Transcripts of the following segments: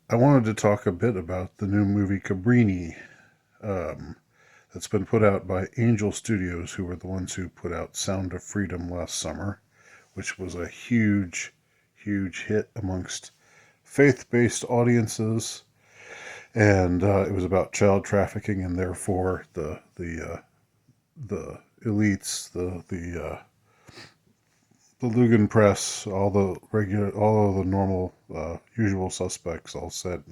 I wanted to talk a bit about the new movie Cabrini um, that's been put out by Angel Studios, who were the ones who put out Sound of Freedom last summer, which was a huge, huge hit amongst faith based audiences. And it was about child trafficking, and therefore the elites, the Lugan press, all of the normal, usual suspects all said,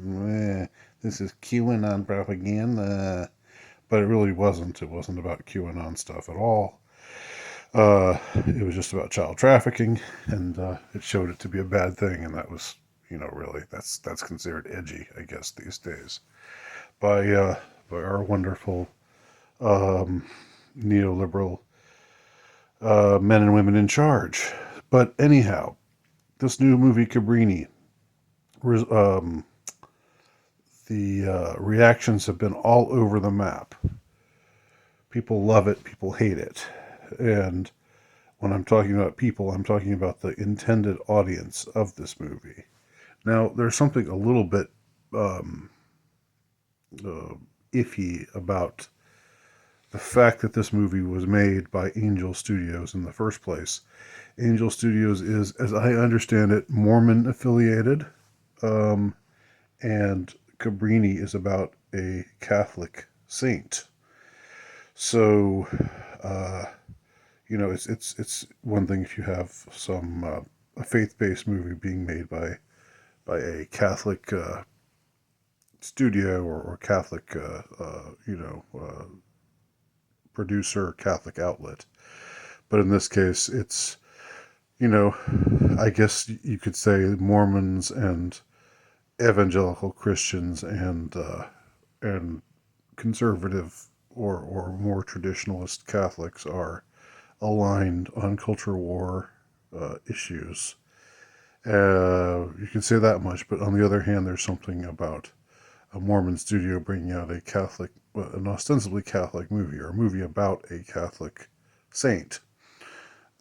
"This is QAnon propaganda," but it really wasn't. It wasn't about QAnon stuff at all. It was just about child trafficking, and it showed it to be a bad thing, and that was, really that's considered edgy, I guess, these days by our wonderful um, neoliberal men and women in charge. But anyhow, this new movie Cabrini, um, the reactions have been all over the map. People love it, people hate it, and when I'm talking about people, I'm talking about the intended audience of this movie. Now, there's something a little bit um, uh, iffy about the fact that this movie was made by Angel Studios in the first place. Angel Studios is, as I understand it, Mormon affiliated, um, and Cabrini is about a Catholic saint. So, uh, it's one thing if you have some a faith based movie being made by a Catholic studio or Catholic producer, Catholic outlet. But in this case, it's you know, I guess you could say Mormons and evangelical Christians and conservative or more traditionalist Catholics are aligned on culture war issues. You can say that much, but on the other hand, there's something about a Mormon studio bringing out a Catholic, an ostensibly Catholic movie or a movie about a Catholic saint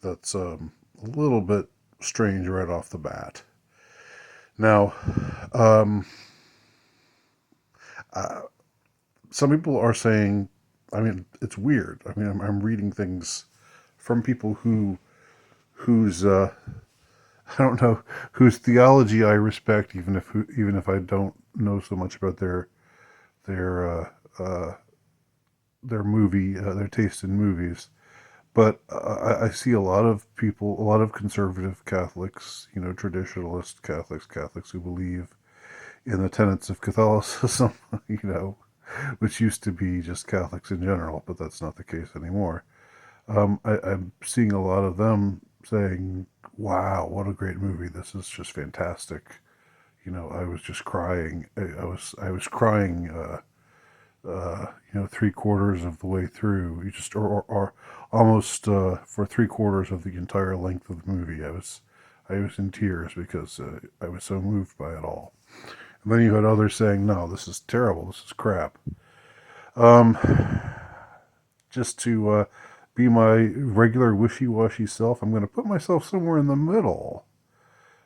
that's a little bit strange right off the bat. Now, um, uh, some people are saying, I mean, it's weird. I mean, I'm reading things from people whose I don't know whose theology I respect, even if I don't know so much about their their movie their taste in movies. But I see a lot of people, a lot of conservative Catholics, traditionalist Catholics, Catholics who believe in the tenets of Catholicism, which used to be just Catholics in general, but that's not the case anymore. I'm seeing a lot of them saying, "Wow, what a great movie! This is just fantastic." I was just crying. I was crying. Three-quarters of the way through. You just or almost for three-quarters of the entire length of the movie. I was in tears because I was so moved by it all. And then you had others saying, "No, this is terrible. This is crap." Um, just to be my regular wishy-washy self, I'm going to put myself somewhere in the middle.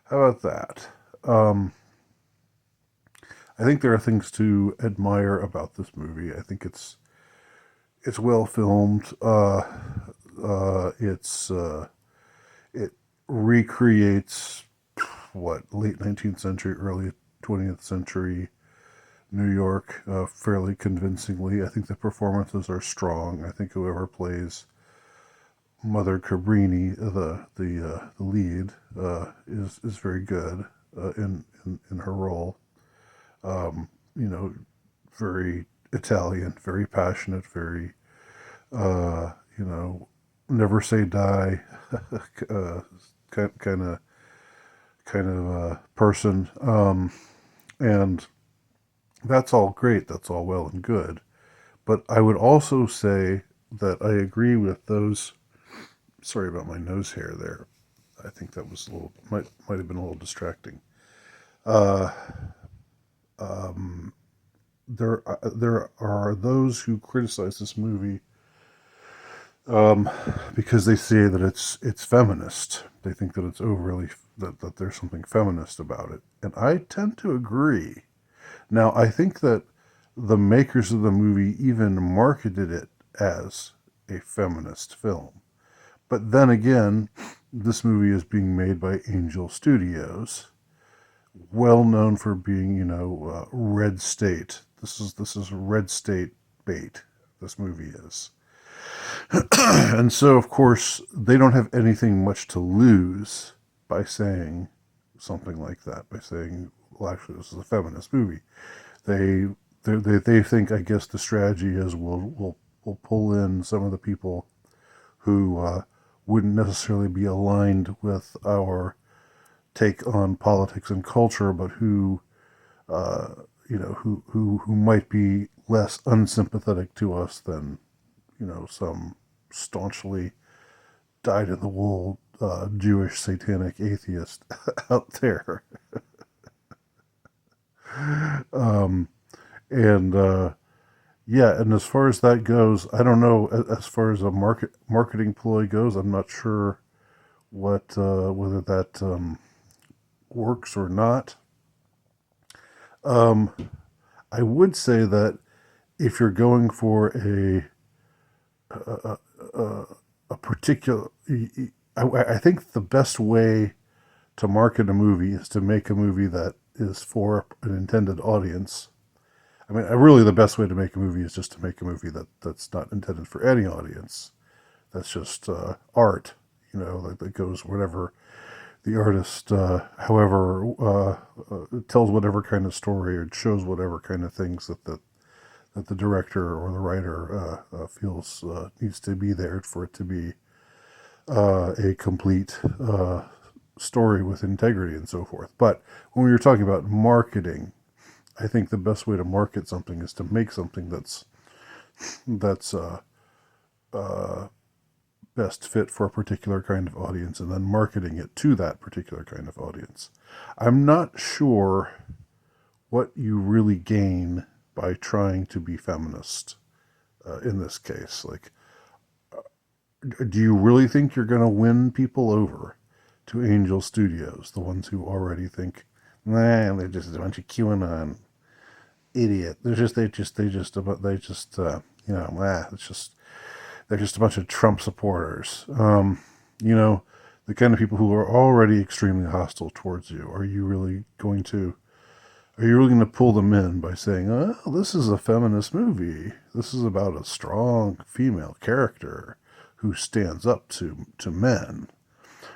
How about that? Um, I think there are things to admire about this movie. I think it's well filmed. It recreates what late 19th century, early 20th century New York fairly convincingly. I think the performances are strong. I think whoever plays Mother Cabrini, the lead, is very good in her role. You know, very Italian, very passionate, very uh, you know, never say die, uh, kind of person. And that's all great. That's all well and good. But I would also say that I agree with those. Sorry about my nose hair there. I think that was a little might have been a little distracting. Uh, um, there are those who criticize this movie because they say that it's feminist. They think that it's overly that there's something feminist about it, and I tend to agree. Now, I think that the makers of the movie even marketed it as a feminist film. But then again, this movie is being made by Angel Studios, well known for being, red state. This is red state bait. This movie is, and so of course they don't have anything much to lose by saying something like that. By saying, well, actually, this is a feminist movie. They they think, I guess, the strategy is we'll pull in some of the people who wouldn't necessarily be aligned with our take on politics and culture, but who uh, who might be less unsympathetic to us than some staunchly dyed in the wool Jewish satanic atheist out there. Um, and Yeah, and as far as that goes, I don't know. As far as a marketing ploy goes, I'm not sure what whether that works or not. Um, I would say that if you're going for a, a, a particular, I think the best way to market a movie is to make a movie that is for an intended audience. I mean, really, the best way to make a movie is just to make a movie that's not intended for any audience. That's just art, that goes whatever the artist, however, tells whatever kind of story or shows whatever kind of things that the director or the writer feels needs to be there for it to be a complete story with integrity and so forth. But when we were talking about marketing, I think the best way to market something is to make something that's uh, best fit for a particular kind of audience, and then marketing it to that particular kind of audience. I'm not sure what you really gain by trying to be feminist in this case. Like, do you really think you're going to win people over to Angel Studios, the ones who already think, nah, they're just a bunch of QAnon idiot. It's just they're just a bunch of Trump supporters. You know, the kind of people who are already extremely hostile towards you. Are you really going to pull them in by saying, "Oh, this is a feminist movie. This is about a strong female character who stands up to men,"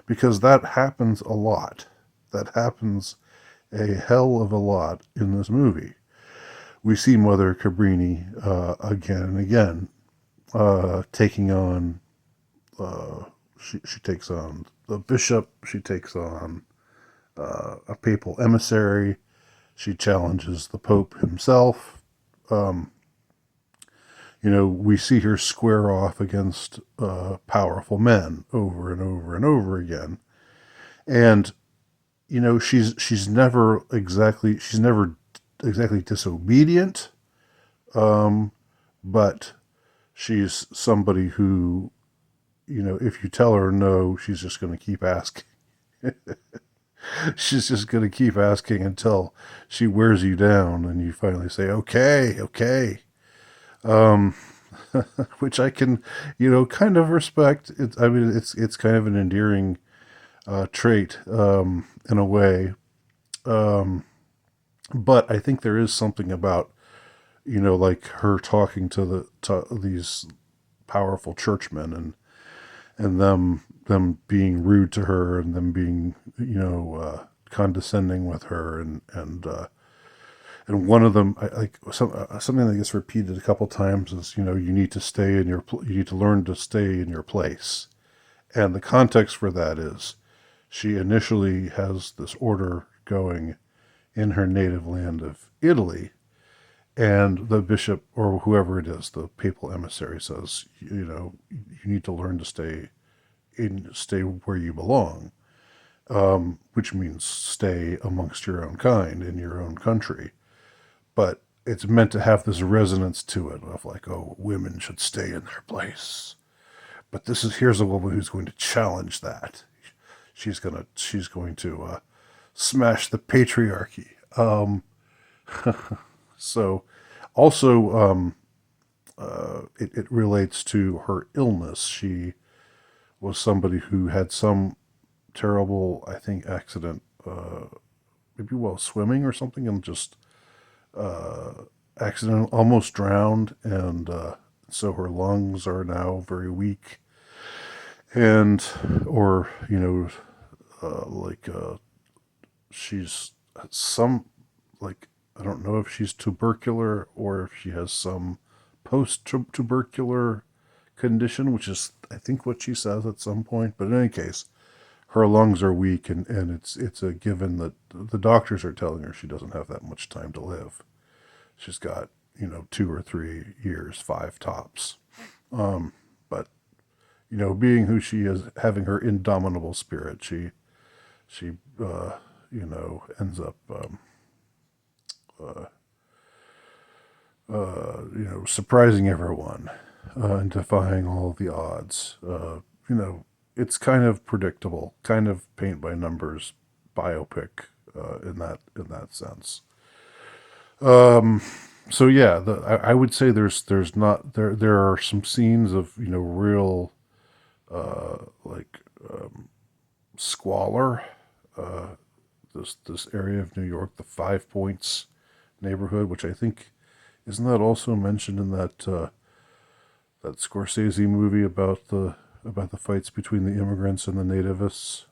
because that happens a lot. That happens a hell of a lot in this movie. We see Mother Cabrini again and again taking on. She takes on the bishop. She takes on a papal emissary. She challenges the Pope himself. Um, we see her square off against powerful men over and over and over again. And she's never exactly disobedient, but she's somebody who, if you tell her no, she's just going to keep asking. She's just going to keep asking until she wears you down and you finally say, okay, okay. Um, which I can, kind of respect. I mean, it's kind of an endearing trait in a way. Um, but I think there is something about, like her talking to these powerful churchmen and them being rude to her and them being condescending with her and one of them something that gets repeated a couple times is you need to you need to learn to stay in your place, and the context for that is she initially has this order going in her native land of Italy, and the bishop or whoever it is, the papal emissary, says, you need to learn to stay where you belong, which means stay amongst your own kind in your own country. But it's meant to have this resonance to it of like, oh, women should stay in their place. But here's a woman who's going to challenge that. She's going to smash the patriarchy. So, also, it relates to her illness. She was somebody who had some terrible, I think, accident, maybe while swimming or something, and just uh, accident, almost drowned, and so her lungs are now very weak, and or like she's some like I don't know if she's tubercular or if she has some post tubercular condition, which is I think what she says at some point. But in any case, her lungs are weak, and it's a given that the doctors are telling her she doesn't have that much time to live. She's got 2 or 3 years, five tops. But being who she is, having her indomitable spirit, she ends up surprising everyone and defying all the odds. It's kind of predictable, kind of paint by numbers biopic in that sense. Um, so yeah, I would say there's not there are some scenes of real like squalor. Uh, this area of New York, the Five Points neighborhood, which I think isn't that also mentioned in that Scorsese movie about the fights between the immigrants and the nativists.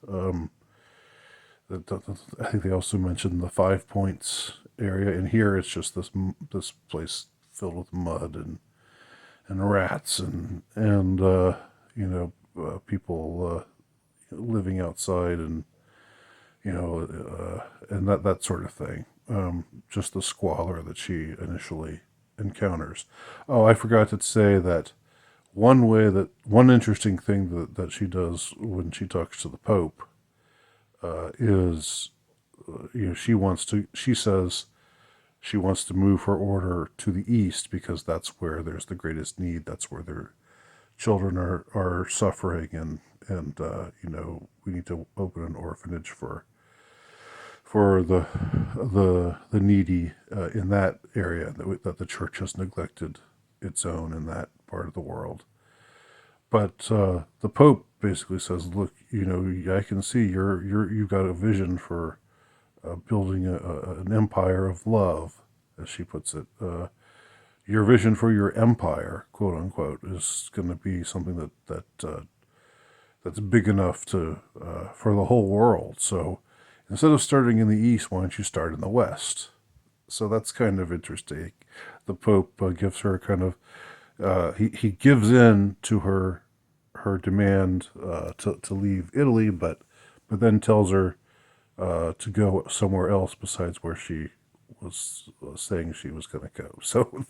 I think they also mentioned the Five Points area, and here it's just this place filled with mud and rats and people living outside and that sort of thing. Just the squalor that she initially encounters. Oh, I forgot to say that one interesting thing that she does when she talks to the Pope is she says she wants to move her order to the east because that's where there's the greatest need. That's where their children are suffering, and we need to open an orphanage for the needy in that area that the church has neglected its own in that part of the world. But the Pope basically says, "Look, I can see you've got a vision for building an empire of love," as she puts it. Your vision for your empire, quote unquote, is going to be something that's big enough to for the whole world. So instead of starting in the east, why don't you start in the west? So that's kind of interesting. The Pope gives her kind of he gives in to her demand to leave Italy, but then tells her to go somewhere else besides where she was saying she was going to go. So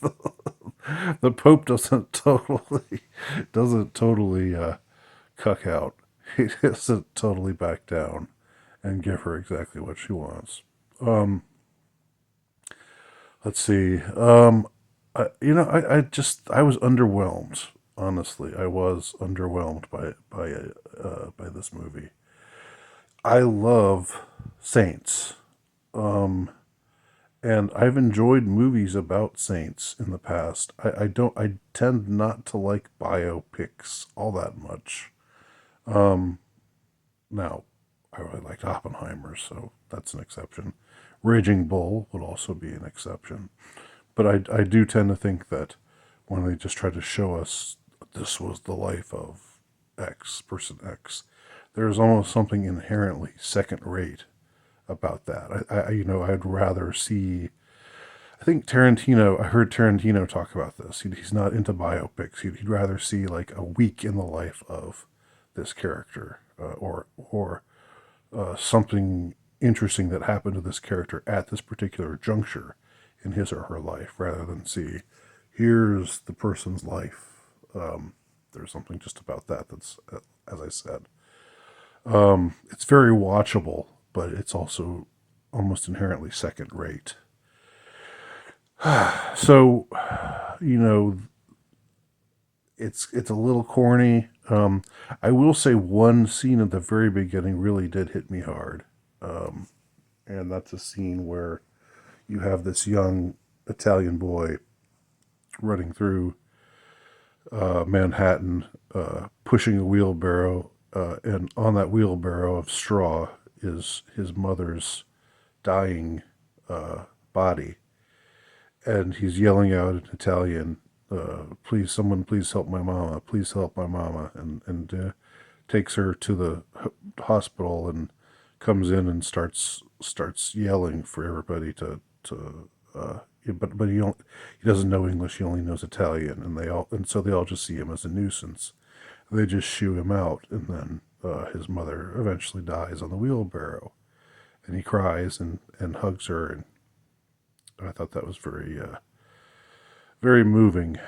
the Pope doesn't totally cuck out. He doesn't totally back down and give her exactly what she wants. Um, let's see. I was underwhelmed. Honestly, I was underwhelmed by this movie. I love saints, um, and I've enjoyed movies about saints in the past. I don't. I tend not to like biopics all that much. Um, Now, I really liked Oppenheimer, so that's an exception. Raging Bull would also be an exception. But I do tend to think that when they just try to show us this was the life of X, person X, there's almost something inherently second rate about that. I'd rather see. I think Tarantino, I heard Tarantino talk about this. He's not into biopics. He'd rather see like a week in the life of this character or something interesting that happened to this character at this particular juncture in his or her life rather than see here's the person's life. There's something just about that's as I said, it's very watchable, but it's also almost inherently second rate. So you know it's a little corny. I will say one scene at the very beginning really did hit me hard, and that's a scene where you have this young Italian boy running through Manhattan, pushing a wheelbarrow, and on that wheelbarrow of straw is his mother's dying body, and he's yelling out in Italian, "Please, someone, please help my mama! Please help my mama!" And takes her to the hospital and comes in and starts yelling for everybody to. But he doesn't know English. He only knows Italian, and so they all just see him as a nuisance. They just shoo him out, and then his mother eventually dies on the wheelbarrow, and he cries and hugs her, and I thought that was very moving.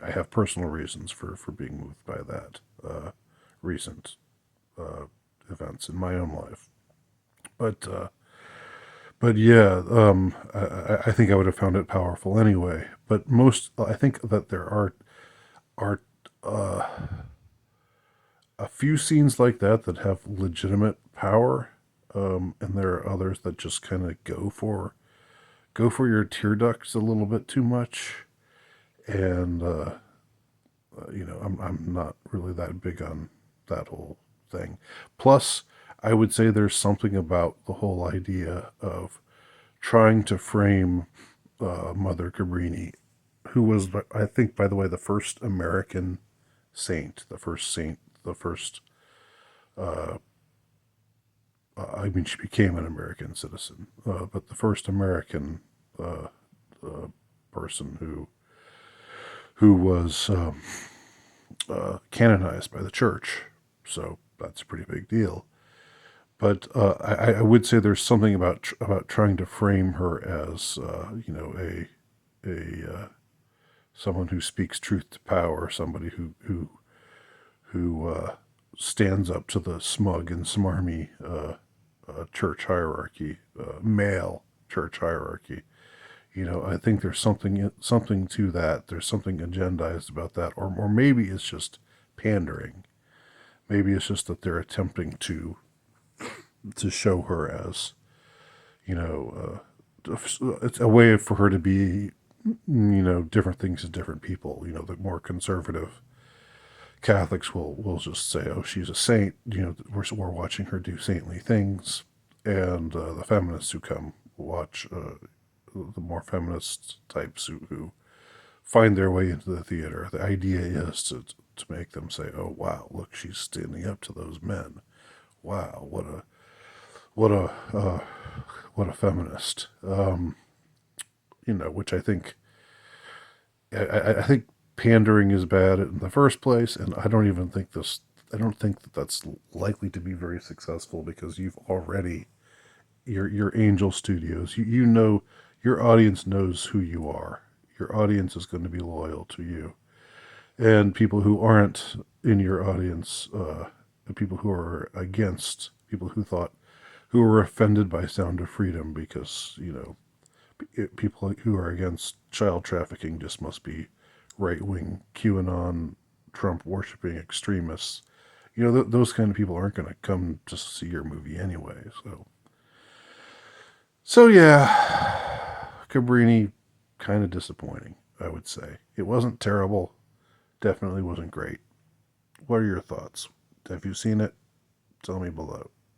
I have personal reasons for being moved by that recent uh, events in my own life, but yeah, I think I would have found it powerful anyway. But I think that there are uh, a few scenes like that have legitimate power, and there are others that just kind of go for your tear ducts a little bit too much. And I'm not really that big on that whole thing. Plus, I would say there's something about the whole idea of trying to frame Mother Cabrini, who was, I think, by the way, the first American saint, the first. Uh, I mean, she became an American citizen, but the first American uh, uh, person who was canonized by the church. So that's a pretty big deal. But I would say there's something about trying to frame her as a someone who speaks truth to power, somebody who stands up to the smug and smarmy church hierarchy, male church hierarchy. I think there's something to that. There's something agendized about that, or maybe it's just pandering. Maybe it's just that they're attempting to show her as, it's a way for her to be, different things to different people. The more conservative Catholics will just say, "Oh, she's a saint." We're watching her do saintly things, and the feminists who come watch the more feminist types who find their way into the theater. The idea is to make them say, "Oh, wow, look, she's standing up to those men. Wow, what a what a feminist." Which I think pandering is bad in the first place, and I don't even think this. I don't think that that's likely to be very successful because you've already your Angel Studios. You know your audience knows who you are. Your audience is going to be loyal to you, and people who aren't in your audience, people who are against, who were offended by Sound of Freedom because people who are against child trafficking just must be right wing QAnon Trump worshiping extremists. Those kind of people aren't going to come to see your movie anyway. So yeah, Cabrini, kind of disappointing, I would say. It wasn't terrible, definitely wasn't great. What are your thoughts? Have you seen it? Tell me below.